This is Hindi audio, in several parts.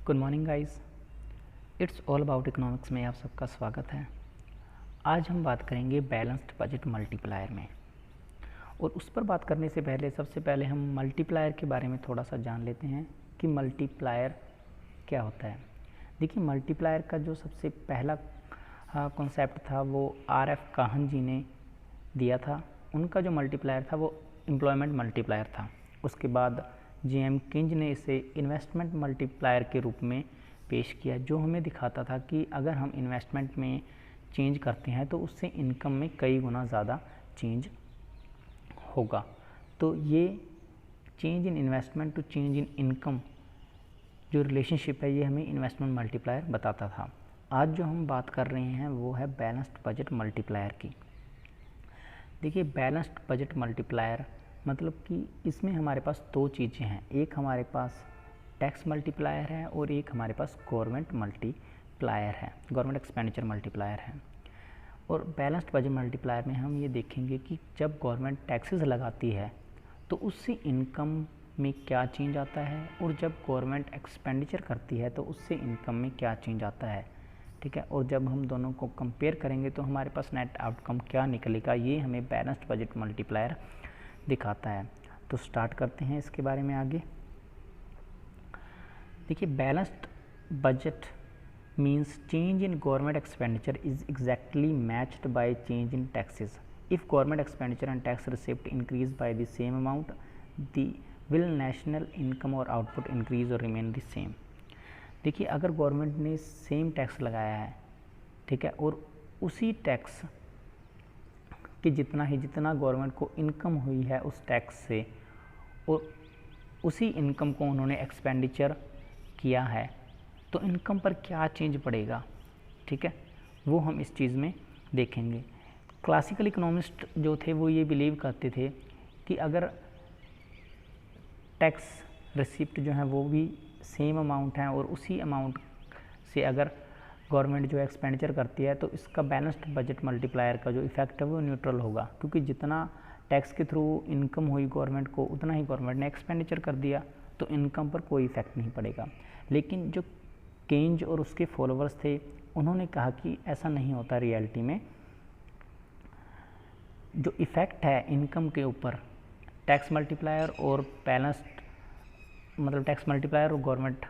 Good morning guys, it's all about economics में आप सबका स्वागत है। आज हम बात करेंगे बैलेंस्ड बजट मल्टीप्लायर में। और उस पर बात करने से पहले सबसे पहले हम मल्टीप्लायर के बारे में थोड़ा सा जान लेते हैं कि मल्टीप्लायर क्या होता है। देखिए, मल्टीप्लायर का जो सबसे पहला कॉन्सेप्ट था वो आर.एफ. काहन जी ने दिया था। उनका जो मल्टीप्लायर था वो एम्प्लॉयमेंट मल्टीप्लायर था। उसके बाद जे.एम. किंज ने इसे इन्वेस्टमेंट मल्टीप्लायर के रूप में पेश किया, जो हमें दिखाता था कि अगर हम इन्वेस्टमेंट में चेंज करते हैं तो उससे इनकम में कई गुना ज़्यादा चेंज होगा। तो ये change in investment to change in income जो रिलेशनशिप है, ये हमें इन्वेस्टमेंट मल्टीप्लायर बताता था। आज जो हम बात कर रहे हैं वो है बैलेंस्ड बजट मल्टीप्लायर की। देखिए, बैलेंस्ड बजट मल्टीप्लायर मतलब कि इसमें हमारे पास दो चीज़ें हैं। एक हमारे पास टैक्स मल्टीप्लायर है और एक हमारे पास गवर्नमेंट मल्टीप्लायर है, गवर्नमेंट एक्सपेंडिचर मल्टीप्लायर है। और बैलेंस्ड बजट मल्टीप्लायर में हम ये देखेंगे कि जब गवर्नमेंट टैक्सेस लगाती है तो उससे इनकम में क्या चेंज आता है, और जब गवर्नमेंट एक्सपेंडिचर करती है तो उससे इनकम में क्या चेंज आता है। ठीक है, और जब हम दोनों को कंपेयर करेंगे तो हमारे पास नेट आउटकम क्या निकलेगा, ये हमें बैलेंस्ड बजट मल्टीप्लायर दिखाता है। तो स्टार्ट करते हैं इसके बारे में आगे। देखिए, balanced budget means change in government expenditure is exactly matched by change in taxes. If government expenditure and tax receipt increase by the same amount, the will national income और आउटपुट इंक्रीज और रिमेन द सेम। देखिए, अगर गवर्नमेंट ने सेम टैक्स लगाया है, ठीक है, और उसी टैक्स कि जितना गवर्नमेंट को इनकम हुई है उस टैक्स से, और उसी इनकम को उन्होंने एक्सपेंडिचर किया है, तो इनकम पर क्या चेंज पड़ेगा। ठीक है, वो हम इस चीज़ में देखेंगे। क्लासिकल इकोनॉमिस्ट जो थे वो ये बिलीव करते थे कि अगर टैक्स रिसिप्ट जो है वो भी सेम अमाउंट है और उसी अमाउंट से अगर गवर्नमेंट जो एक्सपेंडिचर करती है तो इसका बैलेंस्ड बजट मल्टीप्लायर का जो इफेक्ट है वो न्यूट्रल होगा, क्योंकि जितना टैक्स के थ्रू इनकम हुई गवर्नमेंट को उतना ही गवर्नमेंट ने एक्सपेंडिचर कर दिया, तो इनकम पर कोई इफेक्ट नहीं पड़ेगा। लेकिन जो केंज और उसके फॉलोअर्स थे उन्होंने कहा कि ऐसा नहीं होता। रियलिटी में जो इफ़ेक्ट है इनकम के ऊपर टैक्स मल्टीप्लायर और बैलेंस्ड मतलब टैक्स मल्टीप्लायर और गवर्नमेंट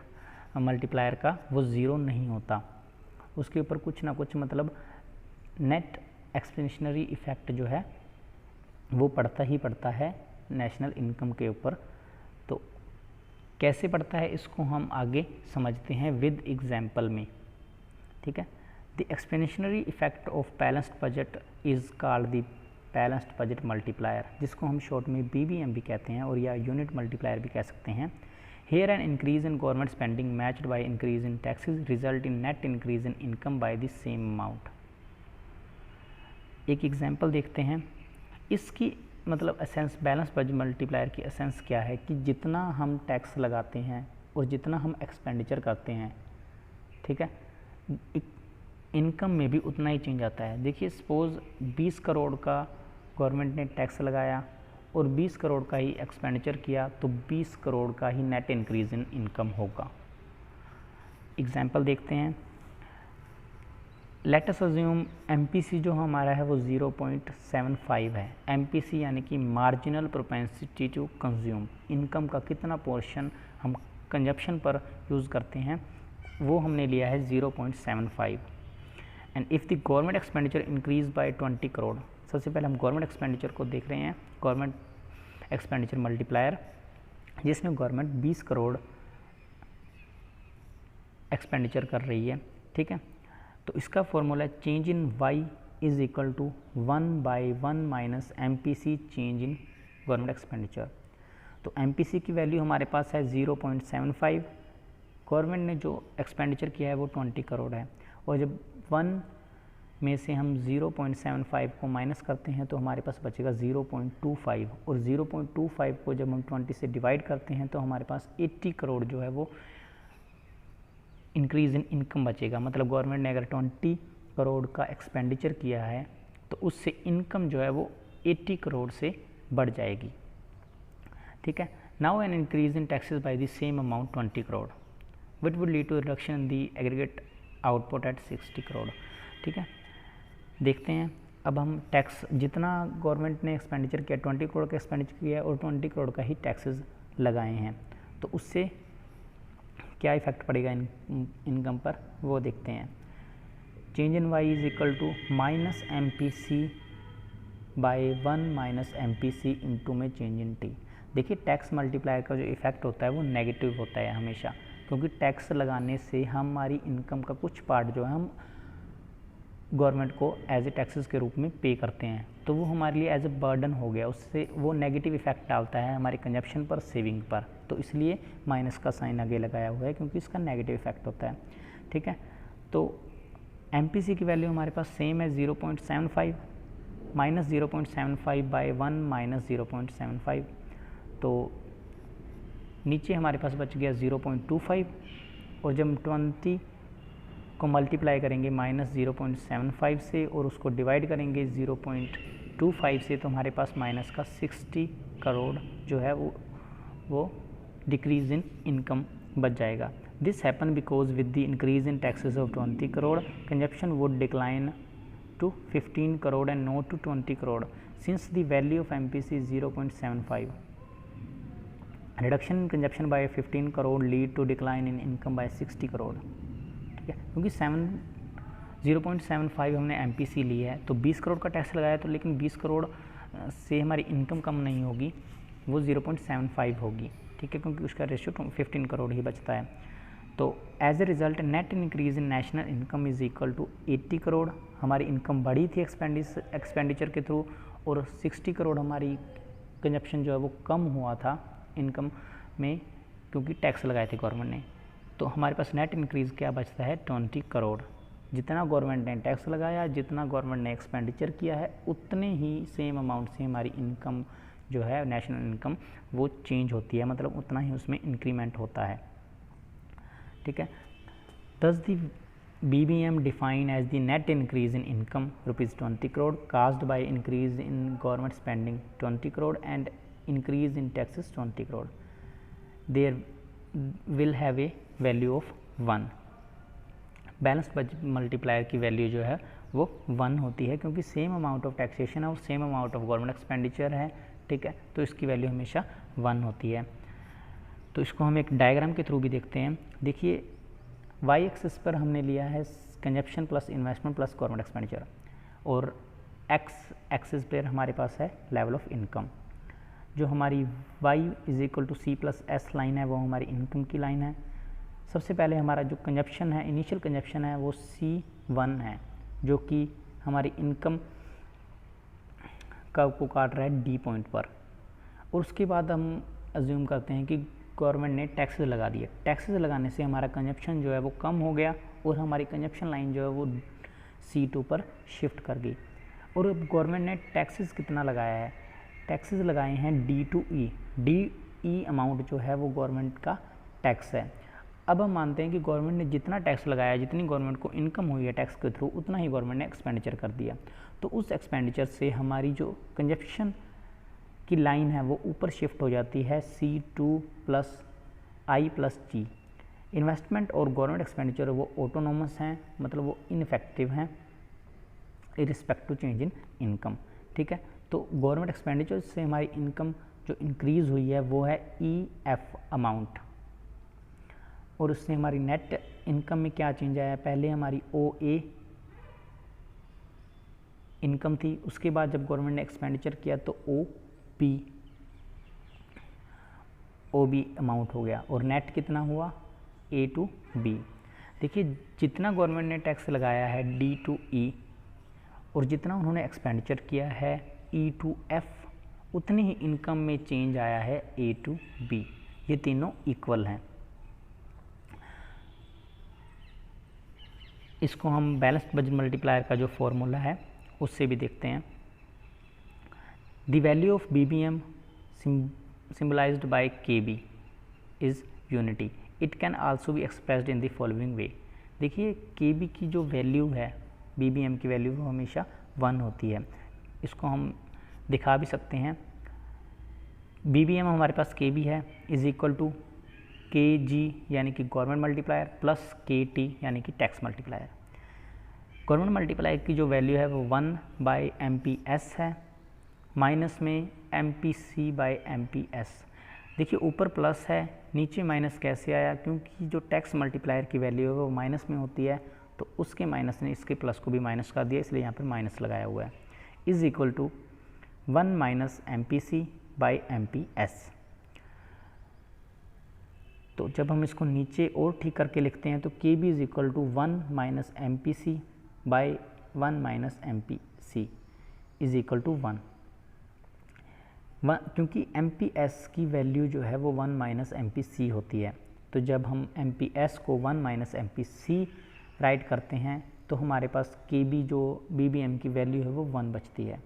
मल्टीप्लायर का वो ज़ीरो नहीं होता। उसके ऊपर कुछ ना कुछ मतलब नेट एक्सपेंशनरी इफ़ेक्ट जो है वो पड़ता ही पड़ता है नेशनल इनकम के ऊपर। तो कैसे पड़ता है इसको हम आगे समझते हैं विद एग्जाम्पल में। ठीक है, the expansionary effect of balanced budget is called the balanced budget multiplier, जिसको हम शॉर्ट में BBM भी कहते हैं और या यूनिट मल्टीप्लायर भी कह सकते हैं। Here an increase in government spending matched by increase in taxes result in net increase in income by the same amount। एक एग्जांपल देखते हैं। इसकी मतलब एसेंस बैलेंस बजट मल्टीप्लायर की एसेंस क्या है कि जितना हम टैक्स लगाते हैं और जितना हम एक्सपेंडिचर करते हैं, ठीक है, इनकम में भी उतना ही चेंज आता है। देखिए, सपोज़ 20 करोड़ का गवर्नमेंट ने टैक्स लगाया और 20 करोड़ का ही एक्सपेंडिचर किया, तो 20 करोड़ का ही नेट इंक्रीज इन इनकम होगा। एग्जांपल देखते हैं। लेट अस अज्यूम MPC जो हमारा है वो 0.75 है। MPC यानी कि marginal propensity to consume, income का कितना पोर्शन हम कंजप्शन पर यूज़ करते हैं, वो हमने लिया है 0.75। And if the government expenditure increase by 20 crore, सबसे पहले हम गवर्नमेंट एक्सपेंडिचर को देख रहे हैं, गवर्नमेंट एक्सपेंडिचर मल्टीप्लायर, जिसमें गवर्नमेंट 20 करोड़ एक्सपेंडिचर कर रही है। ठीक है, तो इसका formula change in Y is equal to 1/1 minus MPC change in government expenditure. तो MPC की वैल्यू हमारे पास है 0.75, गवर्नमेंट ने जो एक्सपेंडिचर किया है वो 20 करोड़ है, और जब 1 में से हम 0.75 को माइनस करते हैं तो हमारे पास बचेगा 0.25, और 0.25 को जब हम 20 से डिवाइड करते हैं तो हमारे पास 80 करोड़ जो है वो इंक्रीज़ इन इनकम बचेगा। मतलब गवर्नमेंट ने अगर 20 करोड़ का एक्सपेंडिचर किया है तो उससे इनकम जो है वो 80 करोड़ से बढ़ जाएगी। ठीक है, now an increase in taxes by the same amount 20 crore. Which would lead to reduction in the aggregate output at 60 crore. ठीक है, देखते हैं अब हम टैक्स जितना गवर्नमेंट ने एक्सपेंडिचर किया 20 करोड़ का एक्सपेंडिचर किया और 20 करोड़ का ही टैक्सेस लगाए हैं, तो उससे क्या इफेक्ट पड़ेगा इनकम पर वो देखते हैं। Change in Y is equal to minus M P C by 1 minus M P C into में चेंज इन टी। देखिए टैक्स मल्टीप्लायर का जो इफेक्ट होता है वो नेगेटिव होता है हमेशा, क्योंकि टैक्स लगाने से हमारी इनकम का कुछ पार्ट जो है हम गवर्नमेंट को एज ए टैक्सेस के रूप में पे करते हैं, तो वो हमारे लिए एज ए बर्डन हो गया, उससे वो नेगेटिव इफेक्ट डालता है हमारे कंजप्शन पर, सेविंग पर, तो इसलिए माइनस का साइन आगे लगाया हुआ है क्योंकि इसका नेगेटिव इफेक्ट होता है। ठीक है, तो MPC की वैल्यू हमारे पास सेम है 0.75 माइनस 0.75 बाई 1 माइनस 0.75, तो नीचे हमारे पास बच गया 0.25 और जब 20 को मल्टीप्लाई करेंगे माइनस 0.75 से और उसको डिवाइड करेंगे 0.25 से, तो हमारे पास माइनस का 60 करोड़ जो है वो डिक्रीज इन इनकम बच जाएगा। This happen because with the increase in taxes of 20 crore consumption would decline to 15 crore and not to 20 crore since the value of MPC is 0.75. Reduction in consumption by 15 crore lead to decline in income by 60 crore. ठीक है, क्योंकि 0.75 हमने MPC ली है तो 20 करोड़ का टैक्स लगाया, तो लेकिन 20 करोड़ से हमारी इनकम कम नहीं होगी, वो 0.75 होगी। ठीक है, क्योंकि उसका रेशियो 15 करोड़ ही बचता है। तो as a result net increase in national income is equal to 80 crore, हमारी इनकम बढ़ी थी एक्सपेंडिचर के थ्रू, और 60 करोड़ हमारी कंजप्शन जो है वो कम हुआ था इनकम में क्योंकि टैक्स लगाए थे गवर्नमेंट ने। तो हमारे पास नेट इंक्रीज़ क्या बचता है 20 करोड़। जितना गवर्नमेंट ने टैक्स लगाया, जितना गवर्नमेंट ने एक्सपेंडिचर किया है, उतने ही सेम अमाउंट से हमारी इनकम जो है नेशनल इनकम वो चेंज होती है, मतलब उतना ही उसमें इंक्रीमेंट होता है। ठीक है, thus the BBM define as the net increase in income ₹20 crore caused by increase in government spending 20 crore and increase in taxes 20 crore. There will have a value of 1। Balanced budget multiplier की वैल्यू जो है वो 1 होती है क्योंकि सेम अमाउंट ऑफ टैक्सेशन है और same amount of government expenditure है। ठीक है, तो इसकी वैल्यू हमेशा 1 होती है। तो इसको हम एक डायग्राम के थ्रू भी देखते हैं। देखिए वाई एक्सिस पर हमने लिया है consumption plus investment plus government expenditure, और एक्स एक्सिस पर हमारे पास है लेवल ऑफ इनकम। जो हमारी y is equal to C plus S line है वो हमारी इनकम की लाइन है। सबसे पहले हमारा जो कंजप्शन है, इनिशियल कंजप्शन है वो C1 है जो कि हमारी इनकम का को काट रहा है D पॉइंट पर, और उसके बाद हम अज्यूम करते हैं कि गवर्नमेंट ने टैक्सेस लगा दिए। टैक्सेस लगाने से हमारा कंजप्शन जो है वो कम हो गया और हमारी कंजप्शन लाइन जो है वो C2 पर शिफ्ट कर गई। और अब गवर्नमेंट ने टैक्सेस कितना लगाया है, टैक्सेस लगाए हैं D2E। DE अमाउंट जो है वो गवर्नमेंट का टैक्स है। अब हम मानते हैं कि गवर्नमेंट ने जितना टैक्स लगाया, जितनी गवर्नमेंट को इनकम हुई है टैक्स के थ्रू, उतना ही गवर्नमेंट ने एक्सपेंडिचर कर दिया। तो उस एक्सपेंडिचर से हमारी जो कंजप्शन की लाइन है वो ऊपर शिफ्ट हो जाती है C2 plus I plus G। Investment और गवर्नमेंट एक्सपेंडिचर वो ऑटोनोमस हैं, मतलब वो इनफेक्टिव हैं irrespective to change in income. ठीक है, तो गवर्नमेंट एक्सपेंडिचर से हमारी इनकम जो इंक्रीज़ हुई है वो है EF अमाउंट, और उससे हमारी नेट इनकम में क्या चेंज आया है, पहले हमारी OA इनकम थी, उसके बाद जब गवर्नमेंट ने एक्सपेंडिचर किया तो OB अमाउंट हो गया, और नेट कितना हुआ A to B। देखिए जितना गवर्नमेंट ने टैक्स लगाया है D to E और जितना उन्होंने एक्सपेंडिचर किया है E to F, उतनी ही इनकम में चेंज आया है A to B। ये तीनों इक्वल हैं। इसको हम बैलेंस्ड बजट मल्टीप्लायर का जो फॉर्मूला है उससे भी देखते हैं। The value of BBM symbolized by KB is unity. It can also be expressed in the following way. देखिए KB की जो वैल्यू है, BBM की वैल्यू वो हमेशा 1 होती है। इसको हम दिखा भी सकते हैं। BBM हमारे पास KB है इज इक्वल टू के जी यानी कि गवर्नमेंट मल्टीप्लायर प्लस के टी यानी कि टैक्स मल्टीप्लायर। गवर्नमेंट मल्टीप्लायर की जो वैल्यू है वो 1/MPS है, माइनस में MPC/MPS। देखिए ऊपर प्लस है, नीचे माइनस कैसे आया, क्योंकि जो टैक्स मल्टीप्लायर की वैल्यू है वो माइनस में होती है, तो उसके माइनस ने इसके प्लस को भी माइनस कर दिया, इसलिए यहाँ पर माइनस लगाया हुआ है। Is equal to 1 - MPC/MPS। तो जब हम इसको नीचे और ठीक करके लिखते हैं तो KB is equal to 1 - MPC/1 - MPC is equal to 1, क्योंकि MPS की वैल्यू जो है वो 1 - MPC होती है। तो जब हम MPS को 1 - MPC राइट करते हैं तो हमारे पास KB जो BBM की वैल्यू है वो 1 बचती है।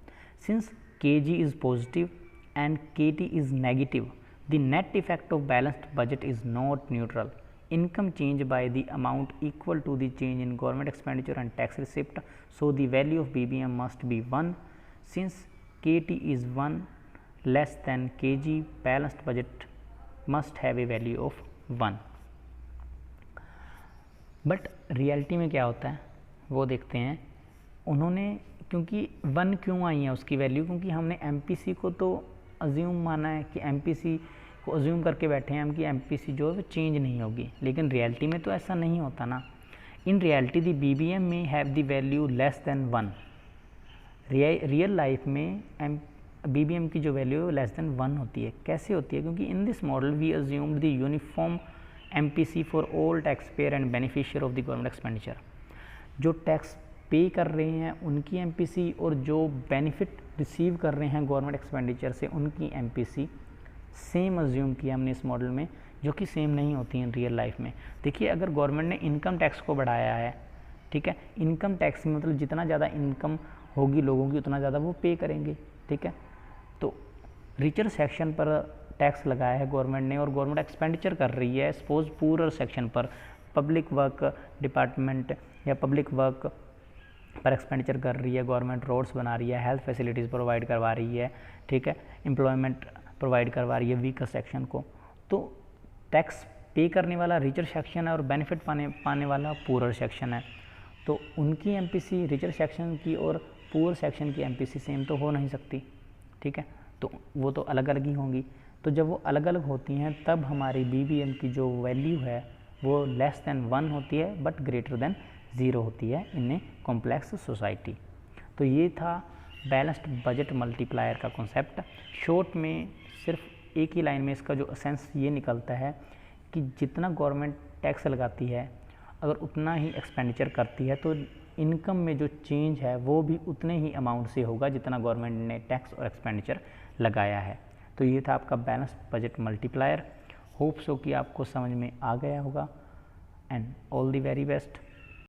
Since KG is positive and KT is negative, the net effect of balanced budget is not neutral. Income change by the amount equal to the change in government expenditure and tax receipt, so the value of BBM must be 1. Since KT is 1 less than KG, balanced budget must have a value of 1. But reality में क्या होता है वो देखते हैं। उन्होंने क्योंकि 1 क्यों आई है उसकी वैल्यू, क्योंकि हमने MPC को तो अज्यूम माना है कि MPC को अज्यूम करके बैठे हैं हम कि MPC जो है वो चेंज नहीं होगी, लेकिन रियलिटी में तो ऐसा नहीं होता ना। इन रियलिटी दी BBM में have the value less than 1। Real life में BBM की जो वैल्यू है लेस देन 1 होती है। कैसे होती है, क्योंकि in this model we assumed the uniform MPC for all taxpayer and beneficiary of the government expenditure. जो टैक्स पे कर रहे हैं उनकी MPC और जो बेनिफिट रिसीव कर रहे हैं गवर्नमेंट एक्सपेंडिचर से उनकी MPC सेम अज्यूम किया हमने इस मॉडल में, जो कि सेम नहीं होती हैं रियल लाइफ में। देखिए अगर गवर्नमेंट ने इनकम टैक्स को बढ़ाया है, ठीक है, इनकम टैक्स में मतलब जितना ज़्यादा इनकम होगी लोगों की उतना ज़्यादा वो पे करेंगे, ठीक है। तो रिचर सेक्शन पर टैक्स लगाया है गवर्नमेंट ने और गवर्नमेंट एक्सपेंडिचर कर रही है सपोज पूरर सेक्शन पर, पब्लिक वर्क डिपार्टमेंट या पब्लिक वर्क पर एक्सपेंडिचर कर रही है गवर्नमेंट, रोड्स बना रही है, हेल्थ फैसिलिटीज़ प्रोवाइड करवा रही है, ठीक है, एम्प्लॉयमेंट प्रोवाइड करवा रही है वीकर सेक्शन को। तो टैक्स पे करने वाला रिचर सेक्शन है और बेनिफिट पाने वाला पूरर सेक्शन है। तो उनकी MPC रिचर सेक्शन की और पूअर सेक्शन की MPC सेम तो हो नहीं सकती, ठीक है, तो वो तो अलग अलग ही होंगी। तो जब वो अलग अलग होती हैं तब हमारी BBM की जो वैल्यू है वो लेस देन 1 होती है बट ग्रेटर देन 0 होती है इन ए कॉम्प्लेक्स सोसाइटी। तो ये था बैलेंस्ड बजट मल्टीप्लायर का कॉन्सेप्ट। शॉर्ट में सिर्फ एक ही लाइन में इसका जो एसेंस ये निकलता है कि जितना गवर्नमेंट टैक्स लगाती है अगर उतना ही एक्सपेंडिचर करती है तो इनकम में जो चेंज है वो भी उतने ही अमाउंट से होगा जितना गवर्नमेंट ने टैक्स और एक्सपेंडिचर लगाया है। तो ये था आपका balanced budget multiplier. Hope so कि आपको समझ में आ गया होगा and all the very best.